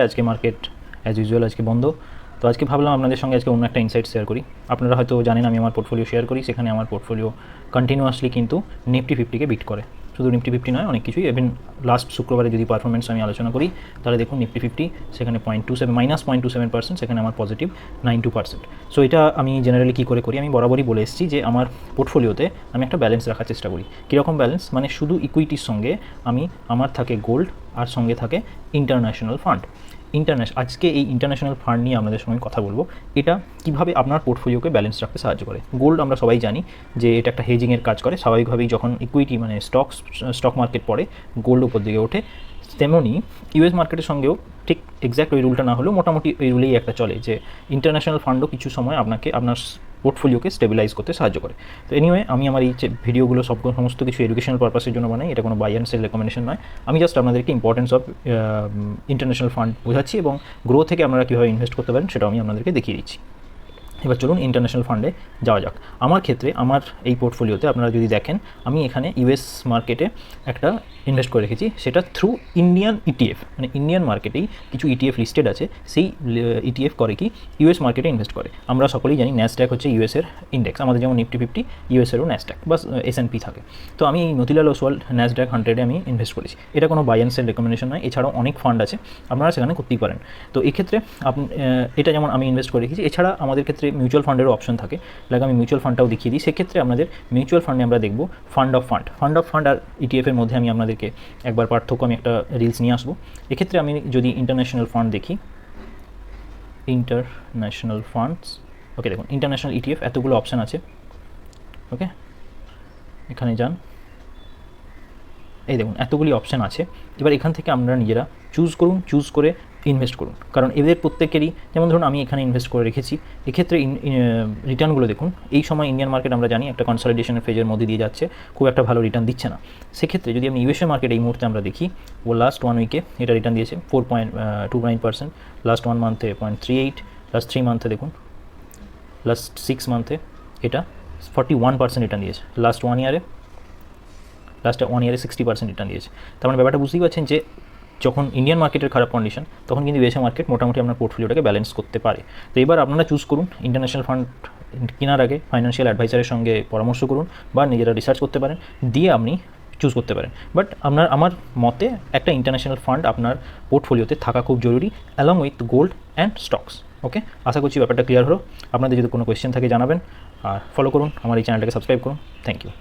আজকে market as usual আজকে বন্ধ। তো আজকে ভাবলাম আপনাদের সঙ্গে আজকে অন্য একটা ইনসাইট শেয়ার করি। আপনারা হয়তো জানেন আমি আমার পোর্টফোলিও শেয়ার করি, সেখানে আমার পোর্টফোলিও কন্টিনিউয়াসলি কিন্তু নিফটি ফিফটিকে বিট করে। শুধু নিফটি ফিফটি নয়, অনেক কিছুই। ইভেন লাস্ট শুক্রবারে যদি পারফরমেন্স আমি আলোচনা করি তাহলে দেখুন নিফটি ফিফটি সেখানে -0.27%, সেখানে আমার পজিটিভ 92%। সো এটা আমি জেনারেলি কী করে করি, আমি বরাবরই বলে এসেছি যে আমার পোর্টফোলিওতে আমি একটা ব্যালেন্স রাখার চেষ্টা করি। কীরকম ব্যালেন্স, মানে শুধু ইকুইটির সঙ্গে আমার থাকে গোল্ড, আর সঙ্গে থাকে ইন্টারন্যাশনাল ফান্ড। আজকে এই ইন্টারন্যাশনাল ফান্ড নিয়ে আপনাদের সঙ্গে কথা বলবো। এটা কিভাবে আপনার পোর্টফোলিওকে ব্যালেন্স রাখতে সাহায্য করে। গোল্ড আমরা সবাই জানি যে এটা একটা হেজিংয়ের কাজ করে। স্বাভাবিকভাবেই যখন ইকুইটি মানে স্টক মার্কেট পড়ে, গোল্ড উপর দিকে ওঠে। তেমনই ইউএস মার্কেটের সঙ্গেও ঠিক এক্স্যাক্ট ওই রুলটা না হলেও মোটামুটি ওই রুলেই একটা চলে যে ইন্টারন্যাশনাল ফান্ডও কিছু সময় আপনার পোর্টফোলিওকে স্টেবিলাইজ করতে সাহায্য করে। তো এনিওয়ে, আমি আমার এই যে ভিডিওগুলো সমস্ত কিছু এডুকেশনাল পারপাসের জন্য বানাই, এটা কোনো বাই অ্যান্ড সেল রেকমেন্ডেশন নয়। আমি জাস্ট আপনাদেরকে ইম্পর্টেন্স অফ ইন্টারন্যাশনাল ফান্ড বোঝাচ্ছি এবং গ্রো থেকে আপনারা কীভাবে ইনভেস্ট করতে পারেন সেটাও আমি আপনাদেরকে দেখিয়ে দিচ্ছি। এবার চলুন ইন্টারন্যাশনাল ফান্ডে যাওয়া যাক। আমার ক্ষেত্রে আমার এই পোর্টফোলিওতে আপনারা যদি দেখেন, আমি এখানে ইউএস মার্কেটে একটা ইনভেস্ট করে রেখেছি, সেটা থ্রু ইন্ডিয়ান ইটিএফ। মানে ইন্ডিয়ান মার্কেটেই কিছু ইটিএফ লিস্টেড আছে, সেই ইটিএফ করে কি ইউএস মার্কেটে ইনভেস্ট করে। আমরা সকলেই জানি ন্যাসড্যাক হচ্ছে ইউএসের ইন্ডেক্স, আমাদের যেমন নিফটি ফিফটি, ইউএসেরও ন্যাসড্যাক বা এসএনপি থাকে। তো আমি এই মতিলাল ওসওয়াল ন্যাসড্যাক 100-এ আমি ইনভেস্ট করেছি। এটা কোনো বাই অ্যান্ড সেল রেকমেন্ডেশন নয়, এছাড়াও অনেক ফান্ড আছে, আপনারা সেখানে করতেই পারেন। তো এক্ষেত্রে এটা যেমন আমি ইনভেস্ট করে রেখেছি, এছাড়া আমাদের ক্ষেত্রে মিউচুয়াল ফান্ডেরও অপশন থাকে। লাইক আমি মিউচুয়াল ফান্ডটাও দেখিয়ে দিই। সেক্ষেত্রে আপনাদের মিউচুয়াল ফান্ডে আমরা দেখব ফান্ড অফ ফান্ড আর ইটিএফের মধ্যে আমি আপনাদেরকে একবার পার্থক্য আমি একটা রিলস নিয়ে আসবো। এক্ষেত্রে আমি যদি ইন্টারন্যাশনাল ফান্ড দেখি, ইন্টারন্যাশনাল ফান্ডস, ওকে দেখুন ইন্টারন্যাশনাল ইটিএফ এতগুলো অপশান আছে। ওকে, এখানে যান, এই দেখুন এতগুলি অপশান আছে। এবার এখান থেকে আপনারা নিজেরা চুজ করে ইনভেস্ট করুন। কারণ এদের প্রত্যেকেরই, যেমন ধরুন আমি এখানে ইনভেস্ট করে রেখেছি, এক্ষেত্রে রিটার্নগুলো দেখুন। এই সময় ইন্ডিয়ান মার্কেট আমরা জানি একটা কনসলিডেশনের ফেজের মধ্যে দিয়ে যাচ্ছে, খুব একটা ভালো রিটার্ন দিচ্ছে না। সেক্ষেত্রে যদি আমি ইউএসএ মার্কেট এই মুহূর্তে আমরা দেখি, ও লাস্ট 1 উইকে এটা রিটার্ন দিয়েছে 4.29%, লাস্ট 1 মান্থে 0.38, লাস্ট 3 মান্থে দেখুন, লাস্ট 6 মান্থে এটা 41% রিটার্ন দিয়েছে, লাস্ট 1 ইয়ারে 60% রিটার্ন দিয়েছে। তার মানে ব্যাপারটা বুঝতেই পারছেন যে যখন ইন্ডিয়ান মার্কেটের খারাপ কন্ডিশন, তখন কিন্তু ইউএসএ মার্কেট মোটামুটি আপনার পোর্টফোলিওটাকে ব্যালেন্স করতে পারে। তো এবার আপনারা চুজ করুন। ইন্টারন্যাশনাল ফান্ড কেনার আগে ফাইন্যান্সিয়াল অ্যাডভাইসারের সঙ্গে পরামর্শ করুন বা নিজেরা রিসার্চ করতে পারেন, দিয়ে আপনি চুজ করতে পারেন। বাট আমার মতে একটা ইন্টারন্যাশনাল ফান্ড আপনার পোর্টফোলিওতে থাকা খুব জরুরি, along with gold and stocks. Okay, আশা করছি ব্যাপারটা ক্লিয়ার হলো। আপনাদের যদি কোনো কোয়েশ্চেন থাকে জানাবেন, আর ফলো করুন আমার এই চ্যানেলটাকে, সাবস্ক্রাইব করুন। Thank you.